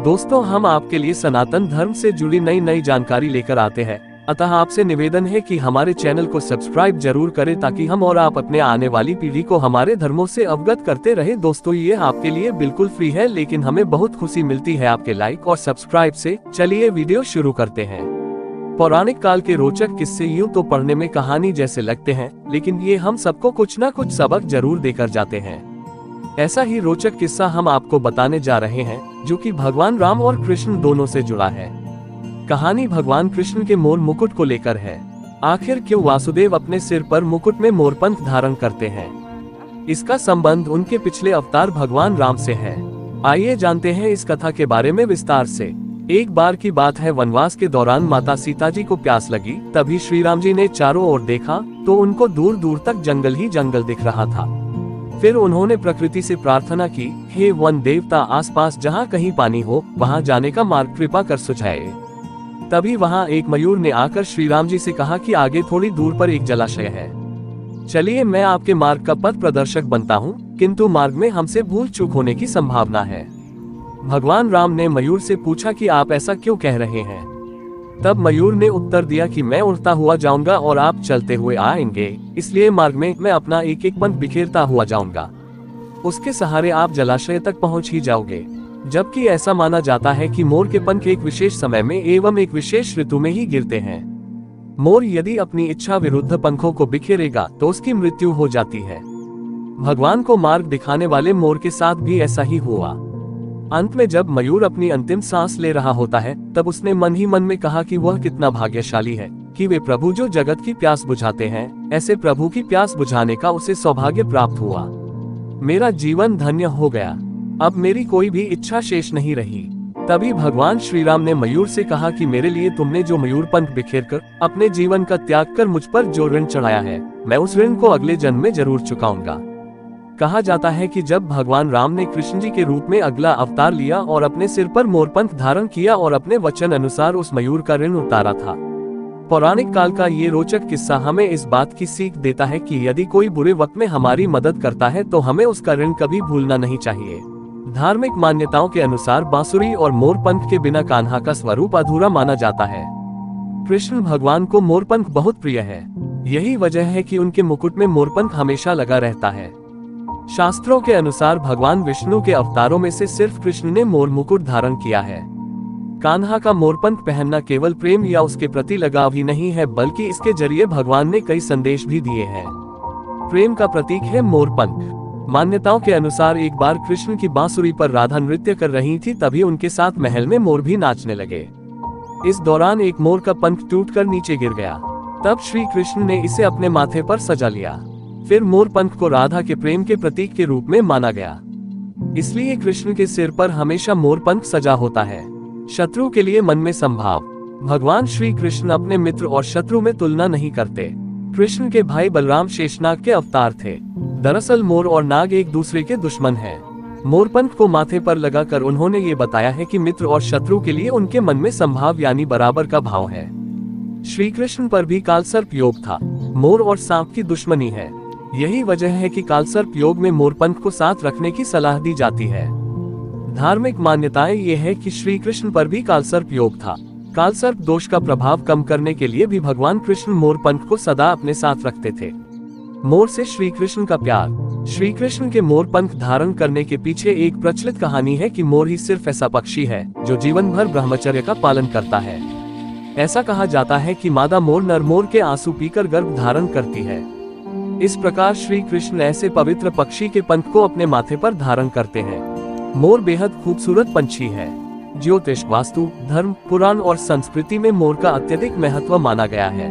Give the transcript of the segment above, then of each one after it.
दोस्तों, हम आपके लिए सनातन धर्म से जुड़ी नई जानकारी लेकर आते हैं। अतः आपसे निवेदन है कि हमारे चैनल को सब्सक्राइब जरूर करें ताकि हम और आप अपने आने वाली पीढ़ी को हमारे धर्मों से अवगत करते रहे। दोस्तों, ये आपके लिए बिल्कुल फ्री है, लेकिन हमें बहुत खुशी मिलती है आपके लाइक और सब्सक्राइब से। चलिए वीडियो शुरू करते हैं। पौराणिक काल के रोचक किस्से यूं तो पढ़ने में कहानी जैसे लगते हैं, लेकिन ये हम सबको कुछ न कुछ सबक जरूर देकर जाते हैं। ऐसा ही रोचक किस्सा हम आपको बताने जा रहे हैं, जो कि भगवान राम और कृष्ण दोनों से जुड़ा है। कहानी भगवान कृष्ण के मोर मुकुट को लेकर है। आखिर क्यों वासुदेव अपने सिर पर मुकुट में मोरपंख धारण करते हैं? इसका संबंध उनके पिछले अवतार भगवान राम से है। आइए जानते हैं इस कथा के बारे में विस्तार से। एक बार की बात है, वनवास के दौरान माता सीता जी को प्यास लगी। तभी श्री राम जी ने चारों ओर देखा तो उनको दूर दूर तक जंगल ही जंगल दिख रहा था। फिर उन्होंने प्रकृति से प्रार्थना की, हे वन देवता, आसपास जहाँ कहीं पानी हो वहाँ जाने का मार्ग कृपा कर सुझाए। तभी वहाँ एक मयूर ने आकर श्री राम जी से कहा कि आगे थोड़ी दूर पर एक जलाशय है, चलिए मैं आपके मार्ग का पथ प्रदर्शक बनता हूँ, किंतु मार्ग में हमसे भूल चूक होने की संभावना है। भगवान राम ने मयूर से पूछा कि आप ऐसा क्यों कह रहे हैं? तब मयूर ने उत्तर दिया कि मैं उड़ता हुआ जाऊंगा और आप चलते हुए आएंगे, इसलिए मार्ग में मैं अपना एक एक पंख बिखेरता हुआ जाऊंगा। उसके सहारे आप जलाशय तक पहुंच ही जाओगे। जबकि ऐसा माना जाता है कि मोर के पंख एक विशेष समय में एवं एक विशेष ऋतु में ही गिरते हैं। मोर यदि अपनी इच्छा विरुद्ध पंखों को बिखेरेगा तो उसकी मृत्यु हो जाती है। भगवान को मार्ग दिखाने वाले मोर के साथ भी ऐसा ही हुआ। अंत में जब मयूर अपनी अंतिम सांस ले रहा होता है, तब उसने मन ही मन में कहा कि वह कितना भाग्यशाली है कि वे प्रभु जो जगत की प्यास बुझाते हैं, ऐसे प्रभु की प्यास बुझाने का उसे सौभाग्य प्राप्त हुआ। मेरा जीवन धन्य हो गया, अब मेरी कोई भी इच्छा शेष नहीं रही। तभी भगवान श्री राम ने मयूर से कहा कि मेरे लिए तुमने जो मयूर पंख बिखेर कर अपने जीवन का त्याग कर मुझ पर जो ऋण चढ़ाया है, मैं उस ऋण को अगले जन्म में जरूर चुकाऊंगा। कहा जाता है कि जब भगवान राम ने कृष्ण जी के रूप में अगला अवतार लिया और अपने सिर पर मोरपंख धारण किया और अपने वचन अनुसार उस मयूर का ऋण उतारा था। पौराणिक काल का ये रोचक किस्सा हमें इस बात की सीख देता है कि यदि कोई बुरे वक्त में हमारी मदद करता है तो हमें उसका ऋण कभी भूलना नहीं चाहिए। धार्मिक मान्यताओं के अनुसार बांसुरी और मोरपंख के बिना कान्हा का स्वरूप अधूरा माना जाता है। कृष्ण भगवान को मोरपंख बहुत प्रिय है। यही वजह है कि उनके मुकुट में मोरपंख हमेशा लगा रहता है। शास्त्रों के अनुसार भगवान विष्णु के अवतारों में से सिर्फ कृष्ण ने मोर मुकुट धारण किया है। कान्हा का मोरपंख पहनना केवल प्रेम या उसके प्रति लगाव ही नहीं है, बल्कि इसके जरिए भगवान ने कई संदेश भी दिए हैं। प्रेम का प्रतीक है मोरपंख। मान्यताओं के अनुसार एक बार कृष्ण की बांसुरी पर राधा नृत्य कर रही थी, तभी उनके साथ महल में मोर भी नाचने लगे। इस दौरान एक मोर का पंख टूटकर नीचे गिर गया। तब श्री कृष्ण ने इसे अपने माथे पर सजा लिया। फिर मोरपंख को राधा के प्रेम के प्रतीक के रूप में माना गया, इसलिए कृष्ण के सिर पर हमेशा मोरपंख सजा होता है। शत्रु के लिए मन में संभाव। भगवान श्री कृष्ण अपने मित्र और शत्रु में तुलना नहीं करते। कृष्ण के भाई बलराम शेषनाग के अवतार थे। दरअसल मोर और नाग एक दूसरे के दुश्मन हैं। मोरपंख को माथे पर लगाकर उन्होंने ये बताया है कि मित्र और शत्रु के लिए उनके मन में संभाव यानी बराबर का भाव है। श्री कृष्ण पर भी कालसर्प योग था। मोर और सांप की दुश्मनी है। यही वजह है कि कालसर्प योग में मोरपंख को साथ रखने की सलाह दी जाती है। धार्मिक मान्यताएं ये है कि श्री कृष्ण पर भी कालसर्प योग था। कालसर्प दोष का प्रभाव कम करने के लिए भी भगवान कृष्ण मोरपंख को सदा अपने साथ रखते थे। मोर से श्री कृष्ण का प्यार। श्री कृष्ण के मोरपंख धारण करने के पीछे एक प्रचलित कहानी है कि मोर ही सिर्फ ऐसा पक्षी है जो जीवन भर ब्रह्मचर्य का पालन करता है। ऐसा कहा जाता है कि मादा मोर नर मोर के आंसू पीकर गर्भ धारण करती है। इस प्रकार श्री कृष्ण ऐसे पवित्र पक्षी के पंख को अपने माथे पर धारण करते हैं। मोर बेहद खूबसूरत पंछी है। ज्योतिष, वास्तु, धर्म, पुराण और संस्कृति में मोर का अत्यधिक महत्व माना गया है।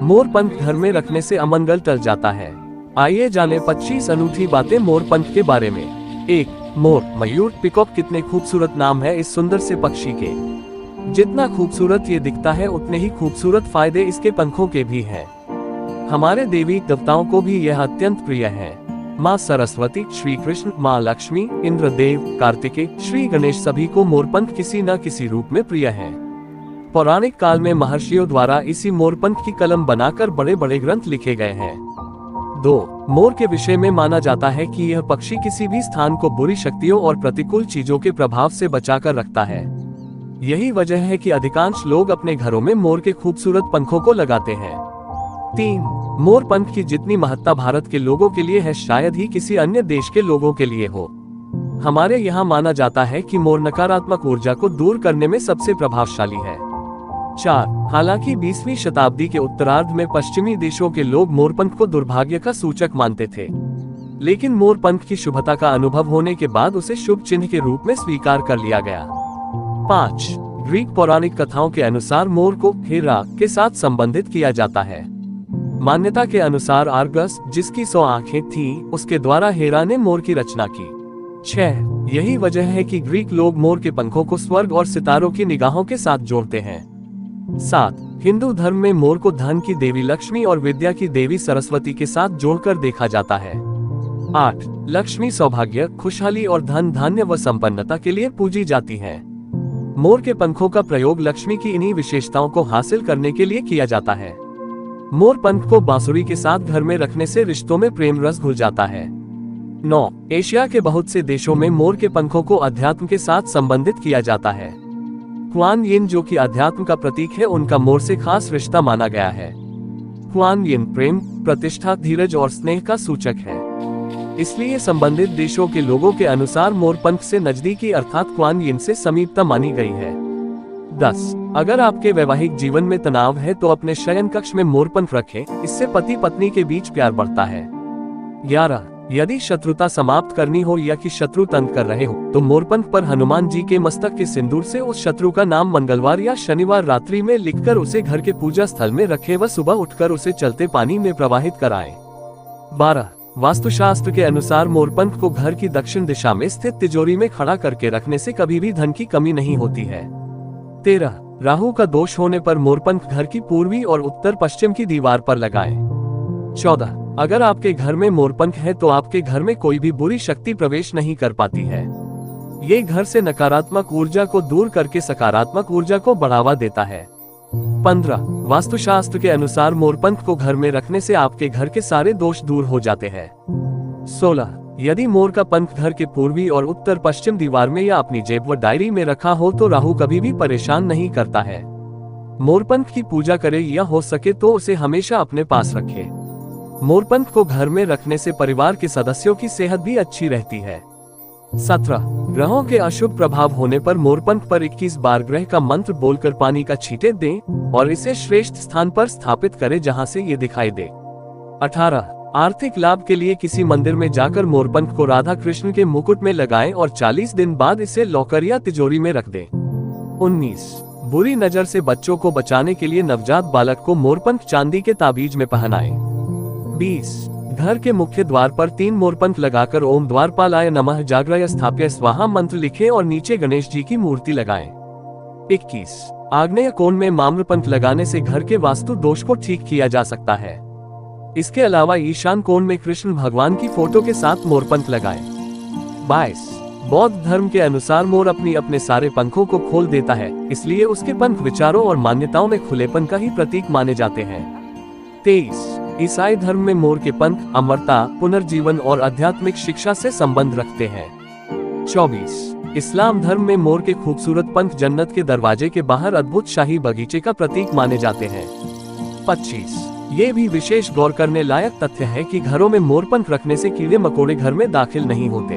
मोर पंख घर में रखने से अमंगल टल जाता है। आइए जाने 25 अनूठी बातें मोर पंख के बारे में। 1. मोर, मयूर, पिकॉक कितने खूबसूरत नाम है इस सुंदर से पक्षी के। जितना खूबसूरत ये दिखता है उतने ही खूबसूरत फायदे इसके पंखों के भी हैं। हमारे देवी देवताओं को भी यह अत्यंत प्रिय है। माँ सरस्वती, श्री कृष्ण, माँ लक्ष्मी, इंद्रदेव, कार्तिकेय, श्री गणेश सभी को मोरपंख किसी न किसी रूप में प्रिय है। पौराणिक काल में महर्षियों द्वारा इसी मोरपंख की कलम बनाकर बड़े बड़े ग्रंथ लिखे गए हैं। 2. मोर के विषय में माना जाता है कि यह पक्षी किसी भी स्थान को बुरी शक्तियों और प्रतिकूल चीजों के प्रभाव से बचाकर रखता है। यही वजह है कि अधिकांश लोग अपने घरों में मोर के खूबसूरत पंखों को लगाते हैं। 3. मोर पंख की जितनी महत्ता भारत के लोगों के लिए है, शायद ही किसी अन्य देश के लोगों के लिए हो। हमारे यहाँ माना जाता है कि मोर नकारात्मक ऊर्जा को दूर करने में सबसे प्रभावशाली है। 4. हालांकि 20वीं शताब्दी के उत्तरार्ध में पश्चिमी देशों के लोग मोरपंख को दुर्भाग्य का सूचक मानते थे, लेकिन मोरपंख की शुभता का अनुभव होने के बाद उसे शुभ चिन्ह के रूप में स्वीकार कर लिया गया। 5. ग्रीक पौराणिक कथाओं के अनुसार मोर को हेरा के साथ संबंधित किया जाता है। मान्यता के अनुसार आर्गस, जिसकी 100 आंखें थीं, उसके द्वारा हेरा ने मोर की रचना की। 6. यही वजह है कि ग्रीक लोग मोर के पंखों को स्वर्ग और सितारों की निगाहों के साथ जोड़ते हैं। 7. हिंदू धर्म में मोर को धन की देवी लक्ष्मी और विद्या की देवी सरस्वती के साथ जोड़कर देखा जाता है। 8. लक्ष्मी सौभाग्य, खुशहाली और धन धान्य व संपन्नता के लिए पूजी जाती है। मोर के पंखों का प्रयोग लक्ष्मी की इन्हीं विशेषताओं को हासिल करने के लिए किया जाता है। मोर पंख को बांसुरी के साथ घर में रखने से रिश्तों में प्रेम रस घुल जाता है। 9. एशिया के बहुत से देशों में मोर के पंखों को अध्यात्म के साथ संबंधित किया जाता है। कुआन यिन, जो कि अध्यात्म का प्रतीक है, उनका मोर से खास रिश्ता माना गया है। कुआन यिन प्रेम, प्रतिष्ठा, धीरज और स्नेह का सूचक है। इसलिए संबंधित देशों के लोगों के अनुसार मोर पंख से नजदीकी अर्थात कुआन यिन से समीपता मानी गई है। 10. अगर आपके वैवाहिक जीवन में तनाव है तो अपने शयन कक्ष में मोर पंख रखें, इससे पति पत्नी के बीच प्यार बढ़ता है। 11. यदि शत्रुता समाप्त करनी हो या कि शत्रु तंग कर रहे हो तो मोरपंख पर हनुमान जी के मस्तक के सिंदूर से उस शत्रु का नाम मंगलवार या शनिवार रात्रि में लिखकर उसे घर के पूजा स्थल में रखें व सुबह उठकर उसे चलते पानी में प्रवाहित कराएं। 12. वास्तुशास्त्र के अनुसार मोरपंख को घर की दक्षिण दिशा में स्थित तिजोरी में खड़ा करके रखने से कभी भी धन की कमी नहीं होती है। 13. राहु का दोष होने पर मोरपंख घर की पूर्वी और उत्तर पश्चिम की दीवार पर लगाएं। 14. अगर आपके घर में मोरपंख है तो आपके घर में कोई भी बुरी शक्ति प्रवेश नहीं कर पाती है। ये घर से नकारात्मक ऊर्जा को दूर करके सकारात्मक ऊर्जा को बढ़ावा देता है। 15. वास्तुशास्त्र के अनुसार मोरपंख को घर में रखने से आपके घर के सारे दोष दूर हो जाते हैं। 16. यदि मोर का पंख घर के पूर्वी और उत्तर पश्चिम दीवार में या अपनी जेब व डायरी में रखा हो तो राहु कभी भी परेशान नहीं करता है। मोरपंख की पूजा करे या हो सके तो उसे हमेशा अपने पास रखे। मोरपंख को घर में रखने से परिवार के सदस्यों की सेहत भी अच्छी रहती है। 17. ग्रहों के अशुभ प्रभाव होने पर मोरपंख पर 21 बार ग्रह का मंत्र बोलकर पानी का छींटे दें और इसे श्रेष्ठ स्थान पर स्थापित करें जहां से ये दिखाई दे। 18. आर्थिक लाभ के लिए किसी मंदिर में जाकर मोरपंख को राधा कृष्ण के मुकुट में लगाएं और 40 दिन बाद इसे लॉकर या तिजोरी में रख दें। 19. बुरी नजर से बच्चों को बचाने के लिए नवजात बालक को मोरपंख चांदी के ताबीज में पहनाएं। 20. घर के मुख्य द्वार पर 3 मोरपंख लगाकर ओम द्वारपालाय नमः जाग्रय स्थाप्य स्वाहा मंत्र लिखें और नीचे गणेश जी की मूर्ति लगाएं। 21. आग्नेय कोण में माम्रपंख लगाने से घर के वास्तु दोष को ठीक किया जा सकता है। इसके अलावा ईशान कोण में कृष्ण भगवान की फोटो के साथ मोरपंख लगाएं। 22. बौद्ध धर्म के अनुसार मोर अपने सारे पंखों को खोल देता है, इसलिए उसके पंख विचारों और मान्यताओं में खुलेपन का ही प्रतीक माने जाते हैं। 23. ईसाई धर्म में मोर के पंख अमरता, पुनर्जीवन और आध्यात्मिक शिक्षा से संबंध रखते हैं। 24. इस्लाम धर्म में मोर के खूबसूरत पंख जन्नत के दरवाजे के बाहर अद्भुत शाही बगीचे का प्रतीक माने जाते हैं। 25. ये भी विशेष गौर करने लायक तथ्य है कि घरों में मोरपंख रखने से कीड़े मकोड़े घर में दाखिल नहीं होते।